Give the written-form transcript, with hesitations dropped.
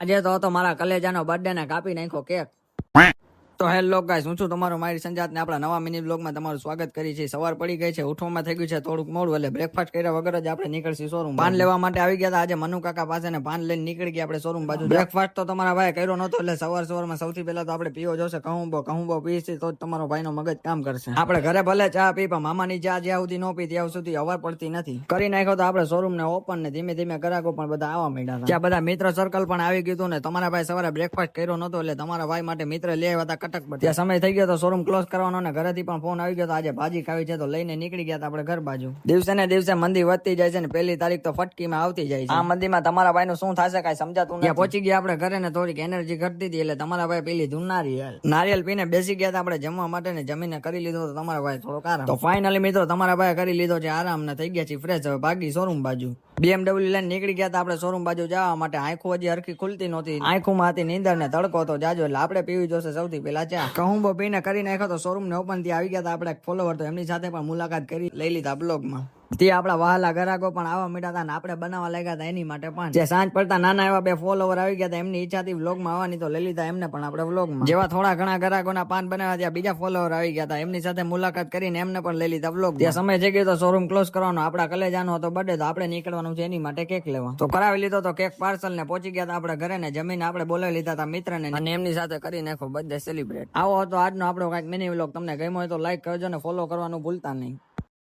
આજે તો મારા કલેજાનો બર્થડે ને કાપી નાખ્યો કેક. તો હેલો ગાઈસ, હું છું તમારો મારી સંજાત ને આપણા નવા મિની બ્લોગમાં તમારું સ્વાગત કરી છે. સવાર પડી ગઈ છે, ઉઠવામાં થઈ ગયું છે થોડુંક મોડું, એટલે બ્રેકફાસ્ટ કર્યા વગર જ આપણે નીકળશું શોરૂમ. પાન લેવા માટે આવી ગયા હતા આજે મનુ કાકા પાસે ને પાન લઈને નીકળી ગયા આપણે શોરૂમ બાજુ. બ્રેકફાસ્ટ તો તમારા ભાઈ કર્યો નતો, એટલે સવારમાં સૌથી પહેલા તો આપણે પીવો જોશે કહુંબો પીસી તો જ તમારો ભાઈનો મગજ કામ કરશે. આપણે ઘરે ભલે ચા પી, પણ મામાની ચા જ્યાં સુધી ન પી ત્યાં સુધી અવાર પડતી નથી. કરી નાખ્યો તો આપણે શોરૂમ ને ઓપન ને ધીમે ધીમે ગ્રાહકો પણ બધા આવવા માંડ્યા હતા. ત્યાં બધા મિત્ર સર્કલ પણ આવી ગયું ને તમારા ભાઈ સવારે બ્રેકફાસ્ટ કર્યો નતો, એટલે તમારા ભાઈ માટે મિત્ર લઈ આવ્યા હતા કટક પર. ત્યાં સમય થઈ ગયો તો શોરૂમ ક્લોઝ કરવાનો ને ઘરેથી પણ ફોન આવી ગયો તો આજે ભાજી ખાવી છે, તો લઈને નીકળી ગયા આપણે ઘર બાજુ. દિવસે ને દિવસે મંદી વધતી જાય છે ને પહેલી તારીખ તો ફટકીમાં આવતી જાય છે. આ મંદીમાં તમારા ભાઈ નું શું થશે કઈ સમજાતું નથી. પહોંચી ગયા આપણે ઘરે ને થોડીક એનર્જી ઘટતી હતી, એટલે તમારા ભાઈ પી લીધું નારિયેલ પીને બેસી ગયા હતા આપણે જમવા માટે ને જમીને કરી લીધો તો તમારા ભાઈ થોડોક આરામ. તો ફાઇનલી મિત્રો તમારા ભાઈ કરી લીધો છે આરામ ને થઈ ગયા છે ફ્રેશ. હવે ભાગી શોરૂમ બાજુ. BMW લઈને નીકળી ગયા હતા આપણે શોરૂમ બાજુ જવા માટે. આંખો હજી હરખી ખુલતી નહોતી, આંખોમાં હતી નીંદર ને તડકો તો જાજો, એટલે આપણે પીવી જોશે સૌથી પહેલા ચા. કહુંબો પીને કરી નાખ્યો તો શોરૂમ ને ઓપન ત્યાં આવી ગયા હતા આપણે ફોલોવર, તો એમની સાથે પણ મુલાકાત કરી લઈ લીધા બ્લોગમાં. તે આપણા વહાલા ગ્રાહકો પણ આવા મીઠા હતા ને આપણે બનાવવા લાગ્યા હતા એની માટે પણ. જે સાંજ પડતા નાના એવા 2 ફોલોવર આવી ગયા હતા, એમની ઈચ્છાથી વ્લોગમાં આવવાની, તો લઈ લીધા એમને પણ આપણે વ્લોગમાં. જેવા થોડા ઘણા ગ્રાહકોના પાન બનાવ્યા ત્યાં બીજા ફોલોવર આવી ગયા હતા, એમની સાથે મુલાકાત કરીને એમને પણ લઈ લીધા વ્લોગ. ત્યાં સમય થઈ ગયો તો શોરૂમ ક્લોઝ કરવાનો, આપણા કલેજાનો હતો બર્થડે, તો આપણે નીકળવાનું છે એની માટે કેક લેવા. તો કરાવી લીધો તો કેક પાર્સલ ને પહોંચી ગયા હતા આપણે ઘરે ને જમીને આપણે બોલાવી લીધા હતા મિત્રને અને એમની સાથે કરી નાખો બર્થડે સેલિબ્રેટ. આવો હતો આજનો આપણો કઈક મિની વ્લોગ. તમને ગમ્યો હોય તો લાઈક કરજો ને ફોલો કરવાનું ભૂલતા નહીં.